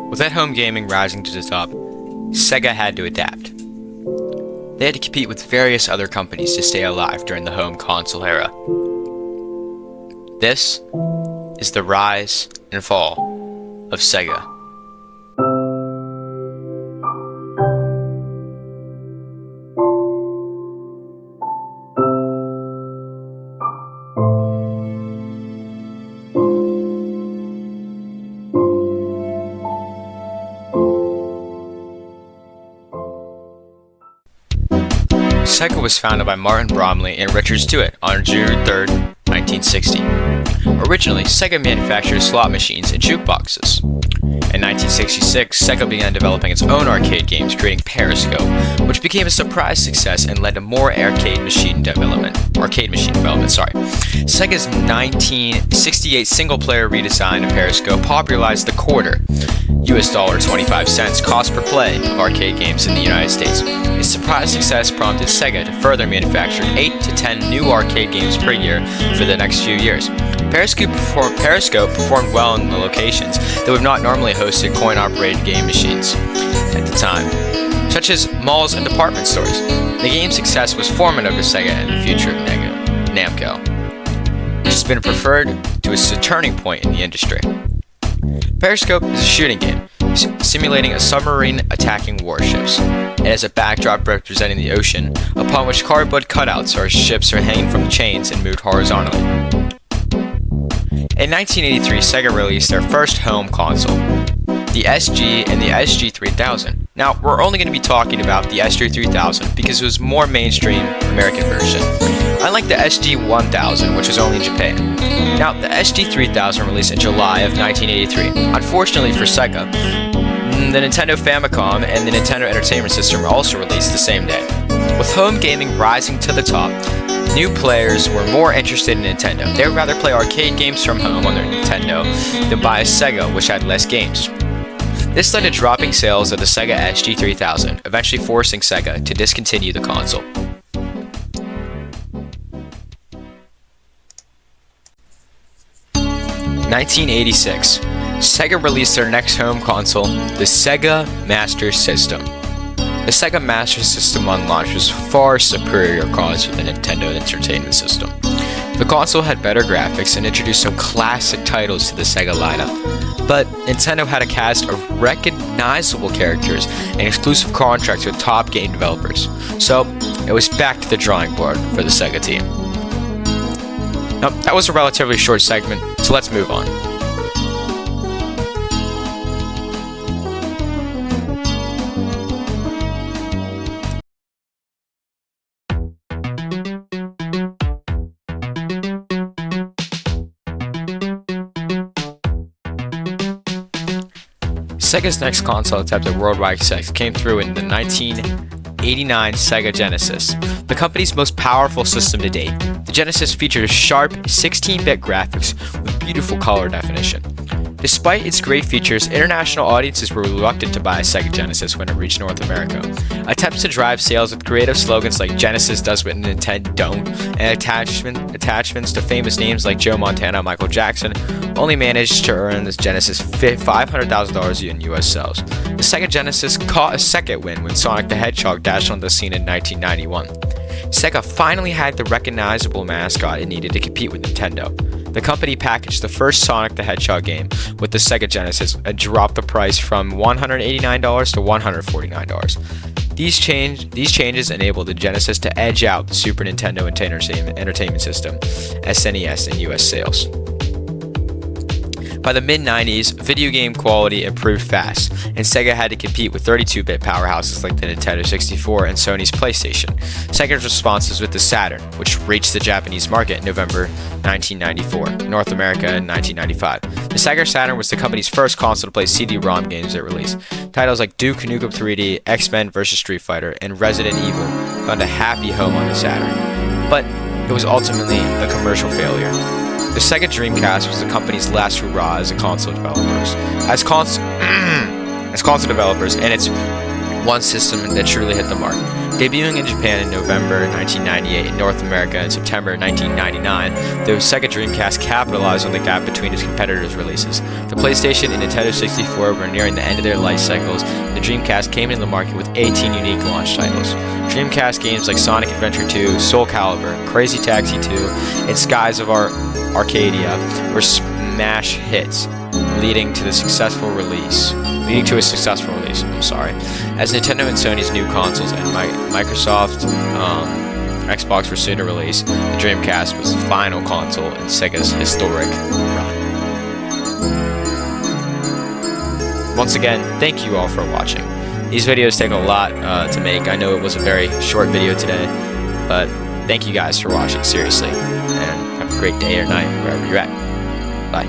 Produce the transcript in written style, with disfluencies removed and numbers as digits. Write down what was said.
With at-home gaming rising to the top, Sega had to adapt. They had to compete with various other companies to stay alive during the home console era. This is the rise and fall of Sega. Sega was founded by Martin Bromley and Richard Stewart on June 3, 1960. Originally, Sega manufactured slot machines and jukeboxes. In 1966, Sega began developing its own arcade games, creating Periscope, which became a surprise success and led to more arcade machine development. Sega's 1968 single-player redesign of Periscope popularized the quarter, $25 cost per play of arcade games in the United States. Its surprise success prompted Sega to further manufacture 8 to 10 new arcade games per year for the next few years. Periscope performed well in the locations that would not normally hosted coin-operated game machines at the time, such as malls and department stores. The game's success was formative to Sega and the future of Namco, which has been preferred to as a turning point in the industry. Periscope is a shooting game, simulating a submarine attacking warships. It has a backdrop representing the ocean, upon which cardboard cutouts or ships are hanging from chains and moved horizontally. In 1983, Sega released their first home console, the SG and the SG-3000. Now, we're only going to be talking about the SG-3000 because it was more mainstream American version, unlike the SG-1000, which was only in Japan. Now, the SG-3000 released in July of 1983. Unfortunately for Sega, the Nintendo Famicom and the Nintendo Entertainment System were also released the same day. With home gaming rising to the top, new players were more interested in Nintendo. They would rather play arcade games from home on their Nintendo than buy a Sega, which had less games. This led to dropping sales of the Sega SG-3000, eventually forcing Sega to discontinue the console. In 1986, Sega released their next home console, the Sega Master System. The Sega Master System on launch was far superior to the Nintendo Entertainment System. The console had better graphics and introduced some classic titles to the Sega lineup, but Nintendo had a cast of recognizable characters and exclusive contracts with top game developers, so it was back to the drawing board for the Sega team. Now, that was a relatively short segment, so let's move on. Sega's next console attempt at worldwide success came through in the 1989 Sega Genesis, the company's most powerful system to date. The Genesis featured sharp 16-bit graphics with beautiful color definition. Despite its great features, international audiences were reluctant to buy a Sega Genesis when it reached North America. Attempts to drive sales with creative slogans like Genesis does what Nintendo don't, and attachments to famous names like Joe Montana and Michael Jackson only managed to earn the Genesis $500,000 in US sales. The Sega Genesis caught a second win when Sonic the Hedgehog dashed on the scene in 1991. Sega finally had the recognizable mascot it needed to compete with Nintendo. The company packaged the first Sonic the Hedgehog game with the Sega Genesis and dropped the price from $189 to $149. These changes enabled the Genesis to edge out the Super Nintendo Entertainment System, SNES, in US sales. By the mid-90s, video game quality improved fast, and Sega had to compete with 32-bit powerhouses like the Nintendo 64 and Sony's PlayStation. Sega's response was with the Saturn, which reached the Japanese market in November 1994, North America in 1995. The Sega Saturn was the company's first console to play CD-ROM games at release. Titles like Duke Nukem 3D, X-Men vs. Street Fighter, and Resident Evil found a happy home on the Saturn, but it was ultimately a commercial failure. The Sega Dreamcast was the company's last hurrah as console developers. As console developers, and it's one system that truly hit the mark. Debuting in Japan in November 1998, in North America in September 1999, the Sega Dreamcast capitalized on the gap between its competitors' releases. The PlayStation and Nintendo 64 were nearing the end of their life cycles, and the Dreamcast came into the market with 18 unique launch titles. Dreamcast games like Sonic Adventure 2, Soul Calibur, Crazy Taxi 2, and Skies of Arcadia were smash hits, leading to a successful release. As Nintendo and Sony's new consoles and Microsoft Xbox were soon to release, the Dreamcast was the final console in Sega's historic run. Once again, thank you all for watching. These videos take a lot to make. I know it was a very short video today, but thank you guys for watching, seriously. And have a great day or night, wherever you're at. Bye.